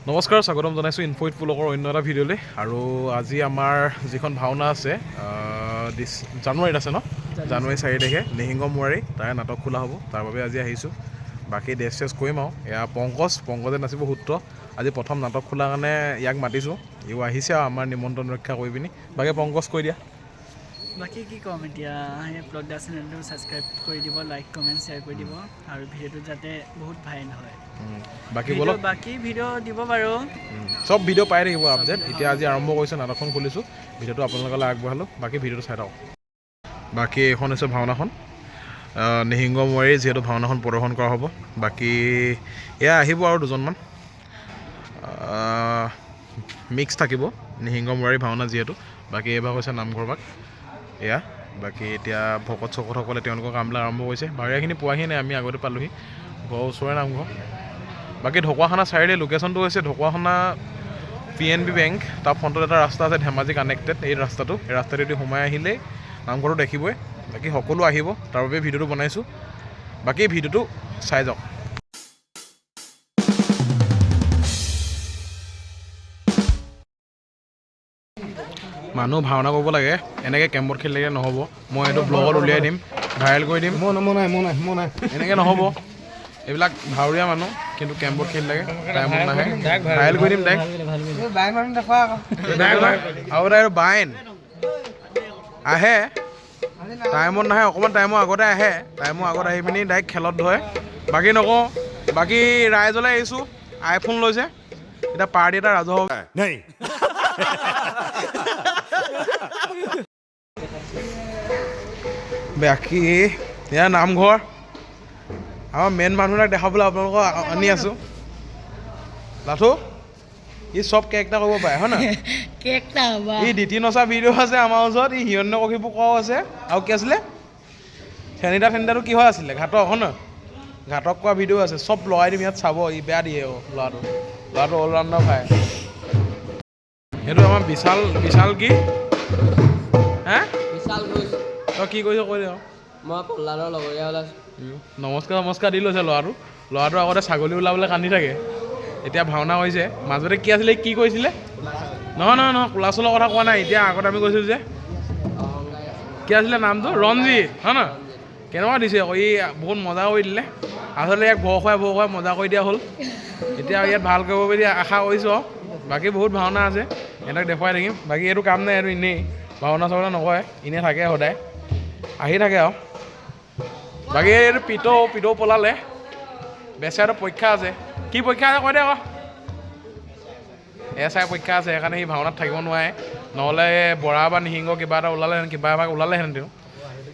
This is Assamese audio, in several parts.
নমস্কাৰ স্বাগতম জনাইছোঁ ইনফো উইথ ব্লগৰ অন্য এটা ভিডিঅ'লৈ আৰু আজি আমাৰ যিখন ভাওনা আছে জানুৱাৰীত আছে ন জানুৱাৰী 4 তাৰিখে নিহিংগমুৱাৰী তাৰে নাটক খোলা হ'ব তাৰ বাবে আজি আহিছোঁ বাকী ড্ৰেছ চেছ কৰিম আৰু এয়া পংকজে নাচিব সূত্ৰ আজি প্ৰথম নাটক খোলাৰ কাৰণে ইয়াক মাতিছোঁ ইও আহিছে আৰু আমাৰ নিমন্ত্ৰণ ৰক্ষা কৰি পিনি বাকী পংকজ কৈ দিয়া বাকী কি ক'ম এতিয়া ব্লগ দা চেনেলটো ছাবস্ক্ৰাইব কৰি দিব লাইক কমেণ্ট শ্বেয়াৰ কৰি দিব আৰু ভিডিঅ'টো যাতে বহুত ভাইৰেল হয় বাকী ভিডিঅ' দিব বাৰু চব ভিডিঅ' পাই থাকিব আপডেট এতিয়া আজি আৰম্ভ কৰিছোঁ নাটকখন খুলিছোঁ ভিডিঅ'টো আপোনালোকলৈ আগবঢ়ালোঁ বাকী ভিডিঅ'টো চাই থাকক বাকী এইখন হৈছে ভাওনাখন নিহিংগমুৱাৰী যিহেতু ভাওনাখন প্ৰদৰ্শন কৰা হ'ব বাকী এয়া আহিব আৰু দুজনমান মিক্স থাকিব নিহিংগমুৱাৰী ভাওনা যিহেতু বাকী এইভাগ হৈছে নামঘৰ ভাগ এয়া বাকী এতিয়া ভকত চকতসকলে তেওঁলোকৰ কামবিলাক আৰম্ভ কৰিছে ভাৱৰীয়াখিনি পোৱাহি নাই আমি আগতে পালোহি ঘৰৰ ওচৰৰে নামঘৰ বাকী ঢকুৱাখানা চাৰিআলি লোকেশ্যনটো হৈছে ঢকুৱাখানা PNB বেংক তাৰ ফ্ৰণ্টত এটা ৰাস্তা আছে ধেমাজি কানেক্টেড এই ৰাস্তাটোদি সোমাই আহিলেই নামঘৰটো দেখিবই বাকী সকলো আহিব তাৰ বাবে ভিডিঅ'টো বনাইছোঁ বাকী ভিডিঅ'টো চাই যাওক মানুহ ভাওনা কৰিব লাগে এনেকৈ কেম্পত খেলিলে নহ'ব মই এইটো ব্লগত উলিয়াই দিম ভাইৰেল কৰি দিম নাই এনেকৈ নহ'ব এইবিলাক ভাৱৰীয়া মানুহ কিন্তু কেম্পত খেলি লাগে টাইমত নাহে ভাইৰেল কৰি দিম আৰু তাই বাইন আহে টাইমত নাহে অকণমান টাইমৰ আগতে আহে টাইমৰ আগত আহি পিনি ডাইৰেক্ট খেলত ধৰে বাকী নকওঁ বাকী ৰাইজলৈ আহিছোঁ আইফোন লৈছে এতিয়া পাৰ্টি এটা ৰাজহুৱা বাকী এয়া নামঘৰ আমাৰ মেইন মানুহবিলাক দেখাবলৈ আপোনালোকক আনি আছোঁ লাথু ই চব কেৰেক্টাৰ কৰিব পাৰে হয় নহয় ই ডিটি নচা ভিডিঅ' আছে আমাৰ ওচৰত ই হিৰণ্যকশিপু কোৱাও আছে আৰু কি আছিলে চেনিটাৰটো কি হয় আছিলে ঘাটক হয় নহয় ঘাটক কোৱা ভিডিঅ' আছে চব লগাই দিম ইয়াত চাব ই বেয়া দিয়ে ল'ৰাটো অলৰাউণ্ডাৰ পায় সেইটো আমাৰ বিশাল কি হে তই কি কৰিছ কৈ দে মই কল্যাণৰ লগৰীয়া ওলাইছোঁ নমস্কাৰ দি লৈছে ল'ৰাটো আগতে ছাগলী ওলাবলৈ কান্দি থাকে এতিয়া ভাওনা হৈছে মাজতে কি আছিলে কি কৈছিলে নহয় কোলাচলৰ কথা কোৱা নাই এতিয়া আগতে আমি কৈছিলোঁ যে কি আছিলে নামটো ৰঞ্জিত হয় নহয় কেনেকুৱা দিছে আকৌ ই বহুত মজা কৰি দিলে আচলতে ইয়াক ভয় খুৱাই মজা কৰি দিয়া হ'ল এতিয়া ইয়াত ভাল কৰিব বুলি আশা কৰিছোঁ আৰু বাকী বহুত ভাওনা আছে সিহঁতক দেখুৱাই থাকিম বাকী এইটো কাম নাই এইটো এনেই ভাওনা চাওনা নকয় এনেই থাকে সদায় আহি থাকে আৰু বাকী এইটো পিতৌ পলালে বেচেৰাটো পৰীক্ষা আছে কি পৰীক্ষা আছে কৈ দে আকৌ SI পৰীক্ষা আছে সেইকাৰণে সি ভাওনাত থাকিব নোৱাৰে নহ'লে বৰা বা নিহিংগ কিবা এটা ওলালেহেঁতেন তেওঁ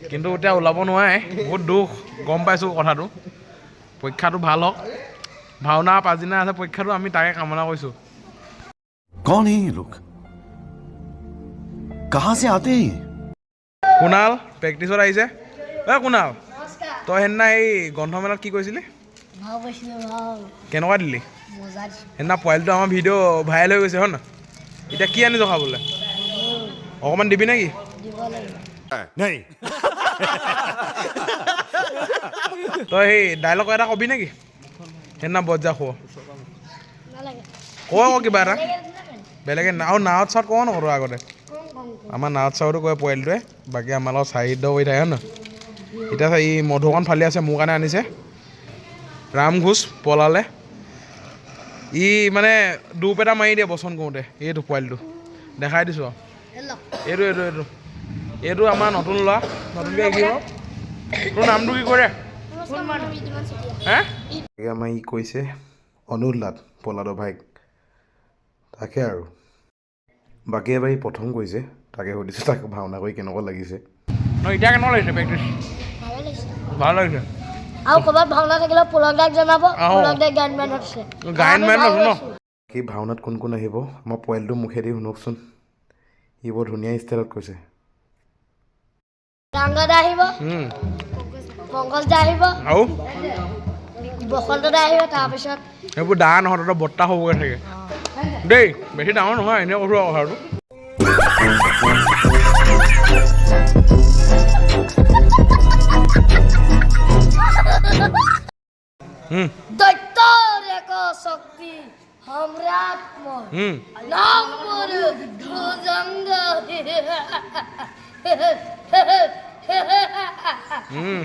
কিন্তু এতিয়া ওলাব নোৱাৰে বহুত দুখ গম পাইছোঁ কথাটো পৰীক্ষাটো ভাল হওক ভাওনা পাছদিনা আছে পৰীক্ষাটো আমি তাকে কামনা কৰিছোঁ कौन है ये लोग कहाँ से आते हैं কুণাল প্ৰেক্টিছত আহিছে কুণাল তই সেইদিনা এই গ্ৰন্থমেলাত কি কৈছিলি কেনেকুৱা দিলি সেইদিনা পোৱালিটো আমাৰ ভিডিঅ' ভাইৰেল হৈ গৈছে হয় নহয় এতিয়া কি আনিছ খাবলৈ অকণমান দিবি নেকি তই সেই ডাইলগ এটা কবি নেকি সেইদিনা বজ্জা খোৱা কওঁ আকৌ কিবা এটা বেলেগে আৰু নাৱত চাৱত কওঁ নকৰোঁ আগতে আমাৰ নাৱত চাৱতো কয় পোৱালিটোৱে বাকী আমাৰ লগত চাহিত্য কৰি থাকে ন এতিয়া ই মধুকণ ফালি আছে মোৰ কাৰণে আনিছে ৰাম ঘোষ পলালে ই মানে ডুব এটা মাৰি দিয়ে বচন কৰোঁতে এইটো পোৱালিটো দেখাই দিছোঁ আৰু এইটো আমাৰ নতুন ল'ৰা নতুনকৈ শিকিব তোৰ নামটো কি কৰে হে আমাৰ ই কৈছে অনুল্লাদ পলাদৰ ভাইক তাকে আৰু বাকী এবাৰ ই প্ৰথম কৈছে তাকে সুধিছোঁ তাক ভাওনা কৰি কেনেকুৱা লাগিছে এতিয়া কেনেকুৱা লাগিছে প্ৰেক্টিছ ভাল লাগিছে আৰু ক'ৰবাত ভাওনা থাকিলে পুলকদাক জনাব পুলকদাই গায়ন আছে ন কি ভাওনাত কোন আহিব আমাৰ পোৱালিটো মুখেদি শুনকচোন ই বৰ ধুনীয়া ষ্টাইলত কৈছে ডাঙৰদা আহিব পংকজদা আহিব আৰু বসন্তদা আহিব তাৰপিছত সেইবোৰ ডাঙৰ নহয় তহঁতৰ বৰ্তা হ'বগৈ থাকে দেই বেছি ডাঙৰ নহয় এনেই কৈছোঁ আৰু কথাটো দৈত্যৰ এক শক্তি সম্ৰাট মই হুম নাম মোৰ ধ্বজঙ্গ হুম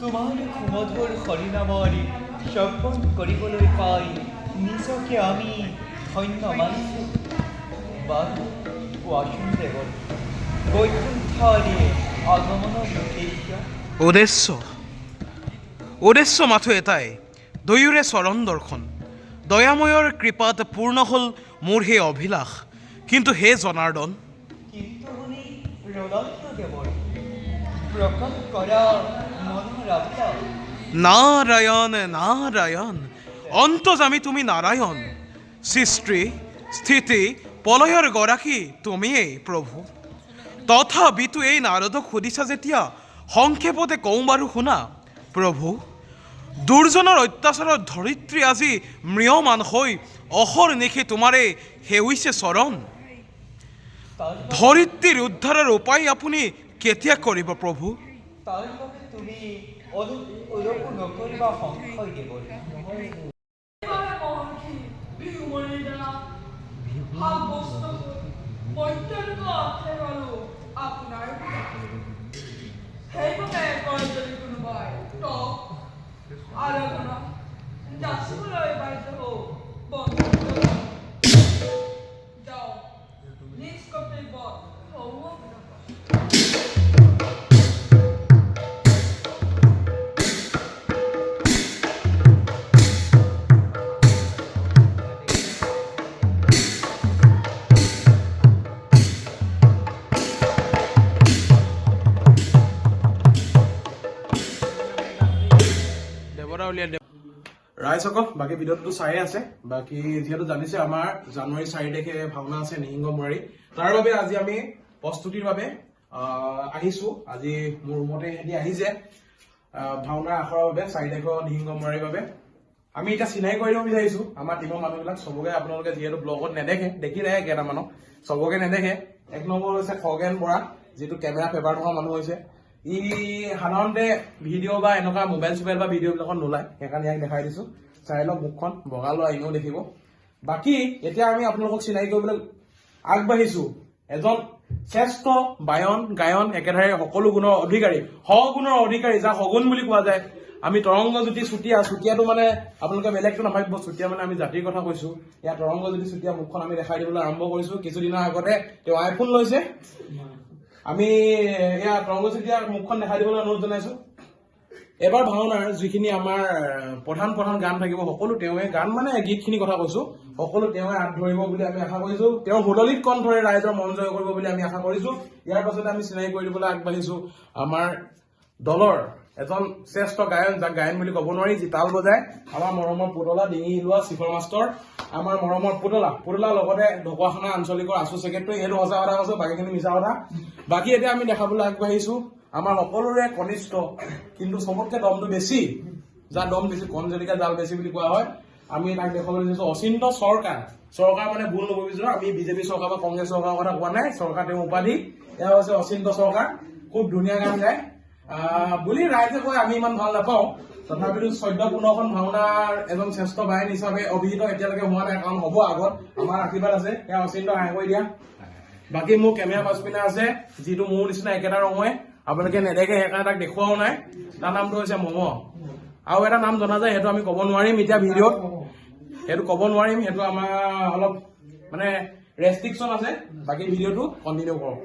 তোমাৰ সুমধুৰ হৰিনামৰি শ্ৰৱণ কৰিবলৈ পাই নিজকে আমি ধন্য মানিছোঁ। বাৰু কোৱাচোন দেৱৰ বৈকুণ্ঠৰে আগমনৰ উদ্দেশ্য উদ্দেশ্য মাথো এটাই, দুয়োৰে চৰণ দৰ্শন। দয়াময়ৰ কৃপাত পূৰ্ণ হ'ল মোৰ সেই অভিলাষ। কিন্তু হে জনাৰ্দন, কিন্তু শুনি ৰদন্ত দেৱৰ প্ৰকাশ কৰা মনৰ আভিলাষ। নাৰায়ণ নাৰায়ণ, অন্তৰ্যামী তুমি নাৰায়ণ। সৃষ্টি স্থিতি প্ৰলয়ৰ গৰাকী তুমিয়েই প্ৰভু। তথাপিতো এই নাৰদক সুধিছা যেতিয়া সংক্ষেপতে কওঁ বাৰু শুনা। প্ৰভু, দুৰ্জনৰ অত্যাচাৰত ধৰিত্ৰী আজি ম্ৰিয়মান হৈ অহৰ নিশি তোমাৰে সেউছে চৰণ। ধৰিত্ৰীৰ উদ্ধাৰৰ উপায় আপুনি কেতিয়া কৰিব প্ৰভু? তাৰ বাবে তুমি অলপো নকৰিবা সংশয় দেৱৰ। ৰাইজসকল, বাকী ভিডিঅ'টো চাই আছে। বাকী যিহেতু জানিছে আমাৰ জানুৱাৰী 4 তাৰিখে ভাওনা আছে নিহিংগ মুৰাৰী। তাৰ বাবে আজি আমি প্ৰস্তুতিৰ বাবে আহিছো। আজি মোৰ ৰুমতে সিহঁতি আহিছে ভাওনাৰ আখৰৰ বাবে 4 তাৰিখৰ নিহিংগ মুৰাৰীৰ বাবে। আমি এতিয়া চিনাকি কৰিব বিচাৰিছোঁ আমাৰ টিমৰ মানুহবিলাক চবকে আপোনালোকে যিহেতু ব্লগত নেদেখে দেখি নাহে কেইটামানক চবকে নেদেখে 1 নম্বৰ হৈছে খগেন বৰা যিটো কেমেৰা ফেভাৰ থকা মানুহ হৈছে ই সাধাৰণতে ভিডিঅ' বা এনেকুৱা মোবাইল চোবাইল বা ভিডিঅ'বিলাকত নোলায় সেইকাৰণে ইয়াক দেখাই দিছোঁ চাই লওক মুখখন বগা লোৱা এনেও দেখিব বাকী এতিয়া আমি আপোনালোকক চিনাকি কৰিবলৈ আগবাঢ়িছোঁ এজন শ্ৰেষ্ঠ গায়ন একেধাৰে সকলো গুণৰ অধিকাৰী সগুণৰ অধিকাৰী যাক সগুণ বুলি কোৱা যায় আমি তৰংগজ্যোতি চুতীয়াটো মানে আপোনালোকে বেলেগটো নাভাবিব চুতীয়া মানে আমি জাতিৰ কথা কৈছো ইয়াত তৰংগজ্যোতি চুতীয়া মুখখন আমি দেখাই দিবলৈ আৰম্ভ কৰিছো কিছুদিনৰ আগতে তেওঁ আইফোন লৈছে আমি এয়া তৰংগজ্যোতিৰ মুখখন দেখাই দিবলৈ অনুৰোধ জনাইছো এবাৰ ভাওনাৰ যিখিনি আমাৰ প্ৰধান গান থাকিব সকলো তেওঁৱে গান মানে গীতখিনি কথা কৈছো সকলো তেওঁৱে হাত ধৰিব বুলি আমি আশা কৰিছো তেওঁ হুদলিত কণ্ঠৰে ৰাইজৰ মন জয় কৰিব বুলি আমি আশা কৰিছো ইয়াৰ পাছতে আমি চিনাকি কৰি দিবলৈ আগবাঢ়িছো আমাৰ দলৰ এজন শ্ৰেষ্ঠ গায়ন যাক গায়ন বুলি ক'ব নোৱাৰি যি তাল বজায় আমাৰ মৰমৰ পুতলা ডিঙি হিলোৱা চিফৰ মাষ্টৰ আমাৰ মৰমৰ পুতলা লগতে ঢকুৱাখানা আঞ্চলিকৰ আছু ছেক্ৰেটাৰী এইটো সঁচা কথা কৈছো বাকীখিনি মিছা কথা বাকী এতিয়া আমি দেখাবলৈ আগবাঢ়িছো আমাৰ সকলোৰে কনিষ্ঠ কিন্তু চবতকে দমটো বেছি যাৰ দম বেছি কম জলিকা জাল বেছি বুলি কোৱা হয় আমি তাক দেখাবলৈ দিছো অচিন্ত চৰকাৰ মানে ভুল ল'ব বিচাৰো আমি বিজেপি চৰকাৰ বা কংগ্ৰেছ চৰকাৰৰ কথা কোৱা নাই চৰকাৰ তেওঁ উপাধি এয়া হৈছে অচিন্ত চৰকাৰ খুব ধুনীয়া গান গায় বুলি ৰাইজে কয় আমি ইমান ভাল নাপাওঁ তথাপিতো 14-15খন ভাওনাৰ এজন শ্ৰেষ্ঠ গায়ন হিচাপে অভিহিত এতিয়ালৈকে হোৱা নাই কাৰণ হ'ব আগত আমাৰ আশীৰ্বাদ আছে এয়া অচিন্ত হাই কৰি দিয়া বাকী মোৰ কেমেৰা পাছপিনে আছে যিটো মোৰ নিচিনা একেটা ৰঙে আপোনালোকে নেদেখে সেইকাৰণে তাক দেখুৱাও নাই তাৰ নামটো হৈছে মম আৰু এটা নাম জনা যায় সেইটো আমি ক'ব নোৱাৰিম এতিয়া ভিডিঅ'ত সেইটো ক'ব নোৱাৰিম সেইটো আমাৰ অলপ মানে ৰেষ্ট্ৰিকশ্যন আছে বাকী ভিডিঅ'টো কণ্টিনিউ কৰক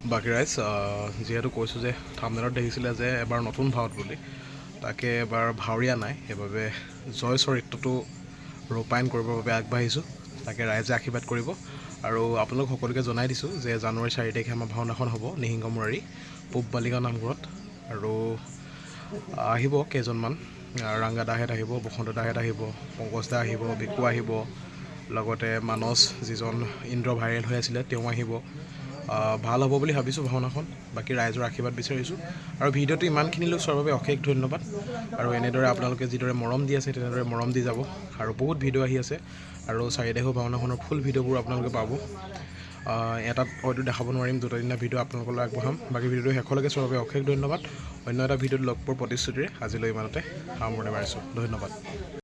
বাকী ৰাইজ যিহেতু কৈছোঁ যে থাম্বনেইলত দেখিছিলে যে এবাৰ নতুন ভাৱত বুলি তাকে এবাৰ ভাৱৰীয়া নাই সেইবাবে জয় চৰিত্ৰটো ৰূপায়ণ কৰিবৰ বাবে আগবাঢ়িছোঁ তাকে ৰাইজে আশীৰ্বাদ কৰিব আৰু আপোনালোক সকলোকে জনাই দিছোঁ যে জানুৱাৰী 4 তাৰিখে আমাৰ ভাওনাখন হ'ব নিহিংগ মুৰাৰী পূব বালিগাঁও নামঘৰত আৰু আহিব কেইজনমান ৰাংগা দাহেত আহিব বসন্ত দাহেত আহিব পংকজ দা আহিব বিকু আহিব লগতে মানস যিজন ইন্দ্ৰ ভাইৰেল হৈ আছিলে তেওঁ আহিব ভাল হ'ব বুলি ভাবিছোঁ ভাওনাখন বাকী ৰাইজৰ আশীৰ্বাদ বিচাৰিছোঁ আৰু ভিডিঅ'টো ইমানখিনিলৈ চোৱাৰ বাবে অশেষ ধন্যবাদ আৰু এনেদৰে আপোনালোকে যিদৰে মৰম দি আছে তেনেদৰে মৰম দি যাব আৰু বহুত ভিডিঅ' আহি আছে আৰু 4 তাৰিখৰ ভাওনাখনৰ ফুল ভিডিঅ'বোৰ আপোনালোকে পাব এটাত হয়তো দেখাব নোৱাৰিম, 2টা 3টা ভিডিঅ' আপোনালোকলৈ আগবঢ়াম। বাকী ভিডিঅ'টো শেষলৈকে চোৱাৰ বাবে অশেষ ধন্যবাদ। অন্য এটা ভিডিঅ'ত লগ পোৱাৰ প্ৰতিশ্ৰুতিৰে আজিলৈ ইমানতে সামৰণি মাৰিছোঁ। ধন্যবাদ।